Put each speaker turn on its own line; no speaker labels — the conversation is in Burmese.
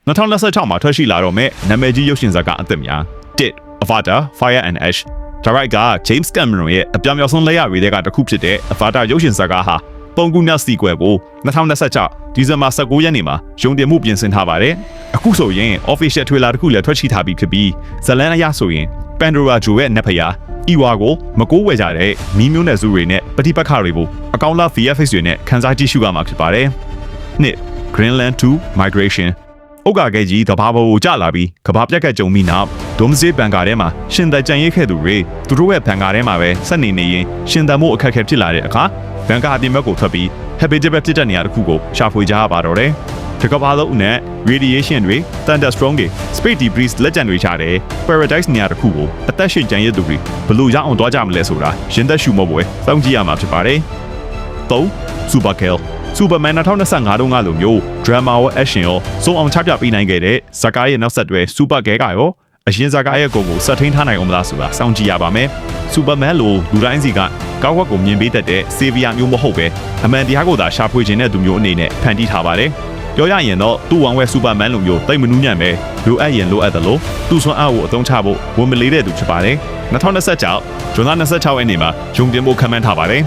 2026မှာထွက်ရှိလာတော့မဲ့နာမည်ကြီးရုပ်ရှင်ဇာတ်ကားအသစ်များ Avatar Fire and Ash ဒါရိုက်က James Cameron ရဲ့အပြောင်မြောက်ဆုံးလက်ရတွေတဲ့ကတစ်ခုဖြစ်တဲ့ Avatar ရုပ်ရှင်ဇာတ်ကားဟာပုံကူမြောက်စီကွယ်ကို2026ဒီဇင်ဘာ19ရက်နေ့မှာရုံတင်မှုပြင်ဆင်ထားပါတယ်အခုဆိုရင် official trailer တစ်ခုလည်းထွက်ရှိထားပြီးဖြစ်ပြီးဇလန်အရဆိုရင် Pandora ဂျိုရဲ့နတ်ဖျား Ewa ကိုမကိုးဝယ်ကြတဲ့မီးမျိုးနယ်စုတွေနဲ့ပဋိပက္ခတွေကိုအကောင့်လာ VFX တွေနဲ့ခန်းစားကြည့်ရှုရမှာဖြစ်ပါတယ်နှစ် Greenland to Migration ဩကာကဲကြီးကဘာပေါ်ကိုကျလာပြီးကဘာပြက်ကတ်ကြုံပြီးနောက်ဒုံးစေးဘန်ကာထဲမှာရှင်သက်ကြံရိတ်ခဲ့သူတွေသူတို့ရဲ့ဘန်ကာထဲမှာပဲဆက်နေနေရင်ရှင်သက်မှုအခက်အခဲဖြစ်လာတဲ့အခါဘန်ကာအပြင်ဘက်ကိုထွက်ပြီး habitable ဖြစ်တဲ့နေရာတစ်ခုကိုရှာဖွေကြရပါတော့တယ်ဒီကဘာလုံးနဲ့ radiation တွေ thunderstorm တွေ space debris လက်ကျန်တွေချတဲ့ paradise နေရာတစ်ခုကိုအသက်ရှင်ကျန်ရတဲ့သူတွေဘယ်လိုရအောင်သွားကြမလဲဆိုတာရင်သက်ရှုမပွဲစောင့်ကြည့်ရမှာဖြစ်ပါတယ်3 Supergirl Superman 2025တုန်းကလိုမျိုး drama ရော action ရောစုံအောင်ချပြပေးနိုင်ခဲ့တဲ့ဇာကားရဲ့နောက်ဆက်တွဲ Supergirl ကရောအရင်ဇာကားရဲ့ကိုဆက်ထိန်ထားနိုင်အောင်မလားဆိုတာစောင့်ကြည့်ရပါမယ် Superman လိုလူတိုင်းစီကကောက်ဝက်ကိုမြင်ပေးတတ်တဲ့ Savior မျိုးမဟုတ်ပဲအမှန်တရားကိုသာရှာဖွေခြင်းတဲ့သူမျိုးအနေနဲ့ဖန်တီးထားပါတယ်ပြောရရင်တော့သူ့ဝန်ဝဲ Superman လိုမျိုးတိတ်မနူးညံ့ပဲလိုအပ်ရင်လိုအပ်တယ်လို့သူ့ဆွမ်းအားကိုအသုံးချဖို့ဝန်မလေးတဲ့သူဖြစ်ပါတယ်2026ဇွန်လ26ရက်နေ့မှာဂျုံတင်ဖို့ခန့်မှန်းထားပါတယ်